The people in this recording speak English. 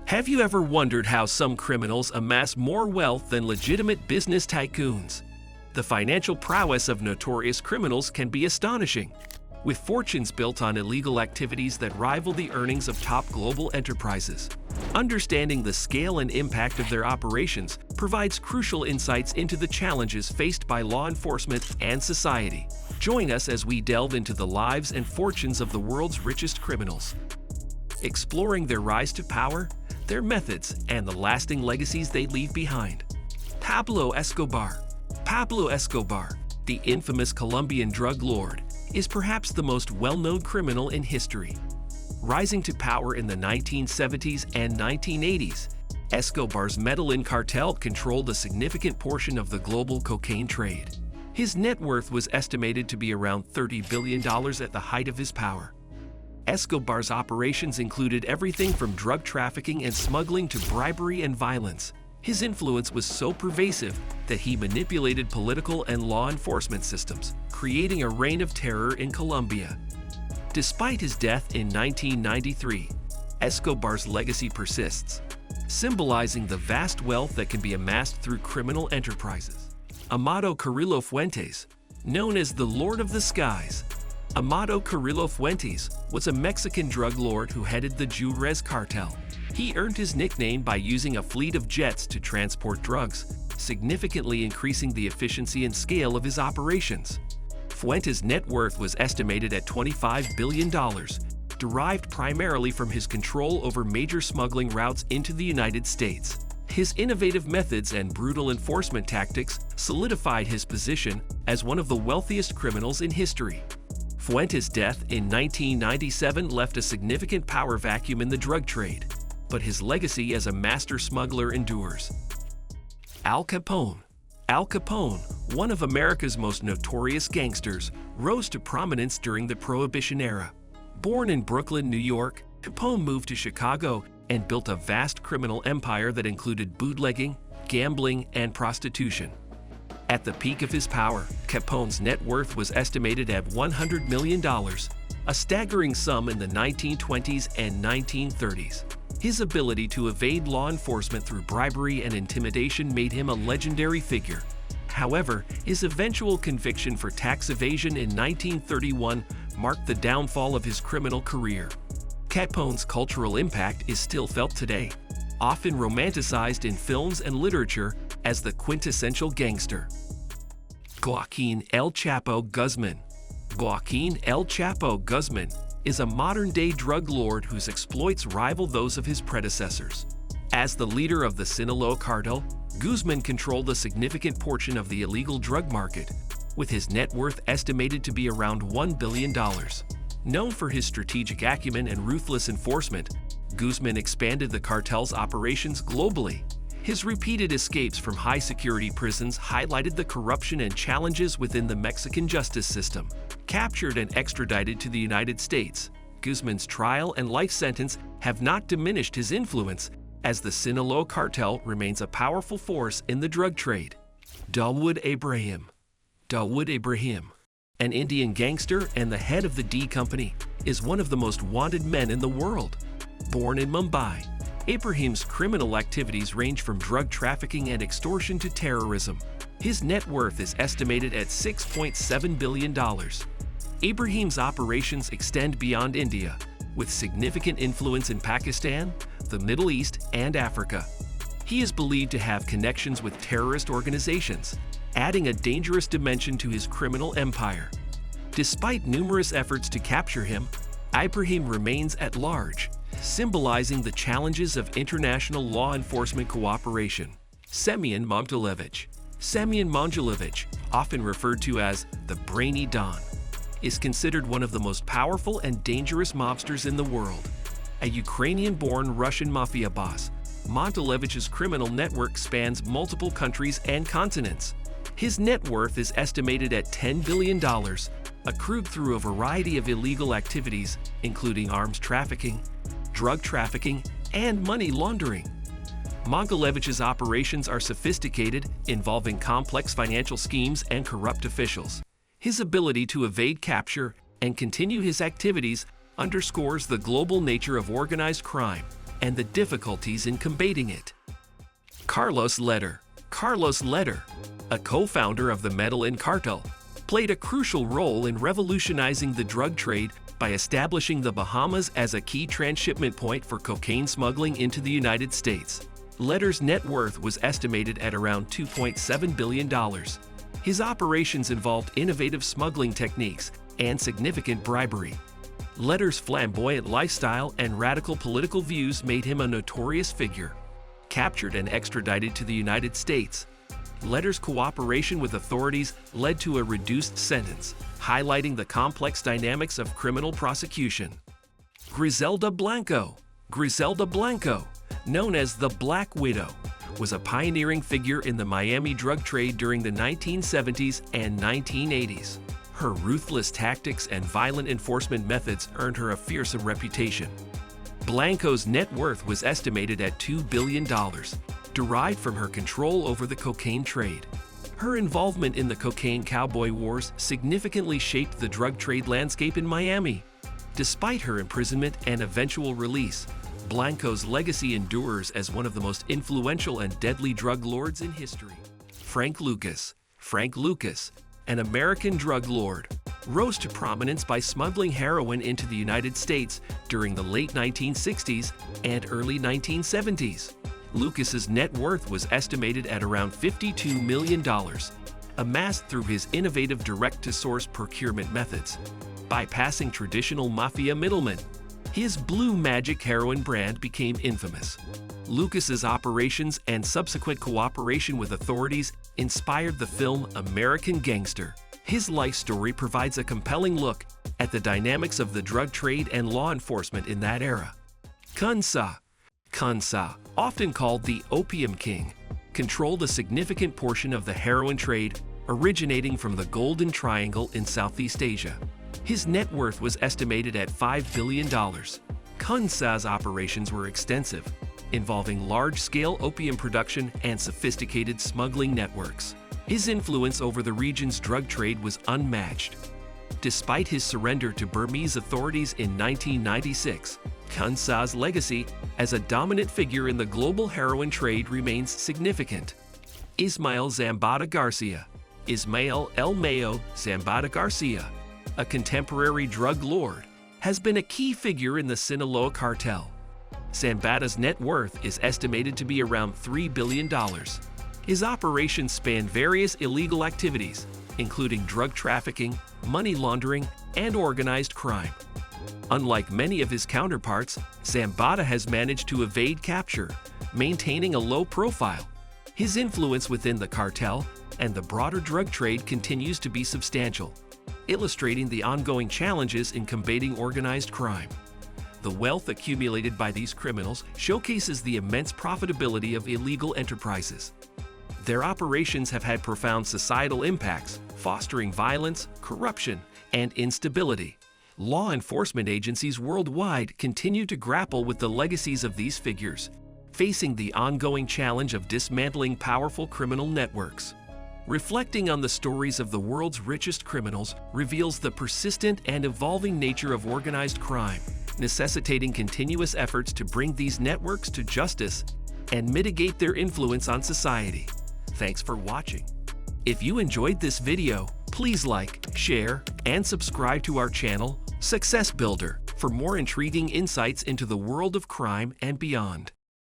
Have you ever wondered how some criminals amass more wealth than legitimate business tycoons? The financial prowess of notorious criminals can be astonishing, with fortunes built on illegal activities that rival the earnings of top global enterprises. Understanding the scale and impact of their operations provides crucial insights into the challenges faced by law enforcement and society. Join us as we delve into the lives and fortunes of the world's richest criminals, exploring their rise to power, their methods, and the lasting legacies they leave behind. Pablo Escobar. Pablo Escobar, the infamous Colombian drug lord, is perhaps the most well-known criminal in history. Rising to power in the 1970s and 1980s, Escobar's Medellin cartel controlled a significant portion of the global cocaine trade. His net worth was estimated to be around $30 billion at the height of his power. Escobar's operations included everything from drug trafficking and smuggling to bribery and violence. His influence was so pervasive that he manipulated political and law enforcement systems, creating a reign of terror in Colombia. Despite his death in 1993, Escobar's legacy persists, symbolizing the vast wealth that can be amassed through criminal enterprises. Amado Carrillo Fuentes, known as the Lord of the Skies. Amado Carrillo Fuentes was a Mexican drug lord who headed the Juarez cartel. He earned his nickname by using a fleet of jets to transport drugs, significantly increasing the efficiency and scale of his operations. Fuentes' net worth was estimated at $25 billion, derived primarily from his control over major smuggling routes into the United States. His innovative methods and brutal enforcement tactics solidified his position as one of the wealthiest criminals in history. Fuentes' death in 1997 left a significant power vacuum in the drug trade, but his legacy as a master smuggler endures. Al Capone. Al Capone, one of America's most notorious gangsters, rose to prominence during the Prohibition era. Born in Brooklyn, New York, Capone moved to Chicago and built a vast criminal empire that included bootlegging, gambling, and prostitution. At the peak of his power, Capone's net worth was estimated at $100 million, a staggering sum in the 1920s and 1930s. His ability to evade law enforcement through bribery and intimidation made him a legendary figure. However, his eventual conviction for tax evasion in 1931 marked the downfall of his criminal career. Capone's cultural impact is still felt today, often romanticized in films and literature as the quintessential gangster. Joaquin El Chapo Guzman. Joaquin El Chapo Guzman is a modern-day drug lord whose exploits rival those of his predecessors. As the leader of the Sinaloa cartel, Guzman controlled a significant portion of the illegal drug market, with his net worth estimated to be around $1 billion. Known for his strategic acumen and ruthless enforcement, Guzman expanded the cartel's operations globally. His repeated escapes from high-security prisons highlighted the corruption and challenges within the Mexican justice system. Captured and extradited to the United States, Guzman's trial and life sentence have not diminished his influence, as the Sinaloa cartel remains a powerful force in the drug trade. Dawood Ibrahim. Dawood Ibrahim, an Indian gangster and the head of the D Company, is one of the most wanted men in the world. Born in Mumbai, Ibrahim's criminal activities range from drug trafficking and extortion to terrorism. His net worth is estimated at $6.7 billion. Ibrahim's operations extend beyond India, with significant influence in Pakistan, the Middle East, and Africa. He is believed to have connections with terrorist organizations, adding a dangerous dimension to his criminal empire. Despite numerous efforts to capture him, Ibrahim remains at large, symbolizing the challenges of international law enforcement cooperation. Semyon Momdulevich. Semyon Momdulevich, often referred to as the Brainy Don, is considered one of the most powerful and dangerous mobsters in the world. A Ukrainian-born Russian mafia boss, Momdulevich's criminal network spans multiple countries and continents. His net worth is estimated at $10 billion, accrued through a variety of illegal activities, including arms trafficking, drug trafficking, and money laundering. Momdulevich's operations are sophisticated, involving complex financial schemes and corrupt officials. His ability to evade capture and continue his activities underscores the global nature of organized crime. and the difficulties in combating it. Carlos Leder. Carlos Leder, a co-founder of the Medellin cartel, played a crucial role in revolutionizing the drug trade by establishing the Bahamas as a key transshipment point for cocaine smuggling into the United States. Leder's net worth was estimated at around $2.7 billion. His operations involved innovative smuggling techniques and significant bribery. Leder's flamboyant lifestyle and radical political views made him a notorious figure. Captured and extradited to the United States, Leder's cooperation with authorities led to a reduced sentence, highlighting the complex dynamics of criminal prosecution. Griselda Blanco. Griselda Blanco, known as the Black Widow, was a pioneering figure in the Miami drug trade during the 1970s and 1980s. Her ruthless tactics and violent enforcement methods earned her a fearsome reputation. Blanco's net worth was estimated at $2 billion, derived from her control over the cocaine trade. Her involvement in the cocaine cowboy wars significantly shaped the drug trade landscape in Miami. Despite her imprisonment and eventual release, Blanco's legacy endures as one of the most influential and deadly drug lords in history. Frank Lucas. Frank Lucas, an American drug lord, rose to prominence by smuggling heroin into the United States during the late 1960s and early 1970s. Lucas's net worth was estimated at around $52 million, amassed through his innovative direct-to-source procurement methods, bypassing traditional mafia middlemen. His Blue Magic heroin brand became infamous. Lucas's operations and subsequent cooperation with authorities inspired the film American Gangster. His life story provides a compelling look at the dynamics of the drug trade and law enforcement in that era. Kunsa. Kunsa, often called the Opium King, controlled a significant portion of the heroin trade originating from the Golden Triangle in Southeast Asia. His net worth was estimated at $5 billion. Kunsa's operations were extensive, involving large-scale opium production and sophisticated smuggling networks. His influence over the region's drug trade was unmatched. Despite his surrender to Burmese authorities in 1996, Kunsa's legacy as a dominant figure in the global heroin trade remains significant. Ismael Zambada Garcia. Ismael El Mayo Zambada Garcia, a contemporary drug lord, has been a key figure in the Sinaloa cartel. Zambada's net worth is estimated to be around $3 billion. His operations span various illegal activities, including drug trafficking, money laundering, and organized crime. Unlike many of his counterparts, Zambada has managed to evade capture, maintaining a low profile. His influence within the cartel and the broader drug trade continues to be substantial, illustrating the ongoing challenges in combating organized crime. The wealth accumulated by these criminals showcases the immense profitability of illegal enterprises. Their operations have had profound societal impacts, fostering violence, corruption, and instability. Law enforcement agencies worldwide continue to grapple with the legacies of these figures, facing the ongoing challenge of dismantling powerful criminal networks. Reflecting on the stories of the world's richest criminals reveals the persistent and evolving nature of organized crime, necessitating continuous efforts to bring these networks to justice and mitigate their influence on society. Thanks for watching. If you enjoyed this video, please like, share, and subscribe to our channel, Success Builder, for more intriguing insights into the world of crime and beyond.